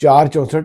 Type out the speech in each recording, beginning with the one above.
464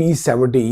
P70۔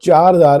4000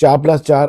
4+4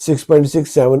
6.67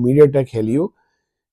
MediaTek Helio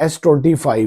S25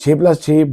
6+6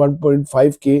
1.5K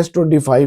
S25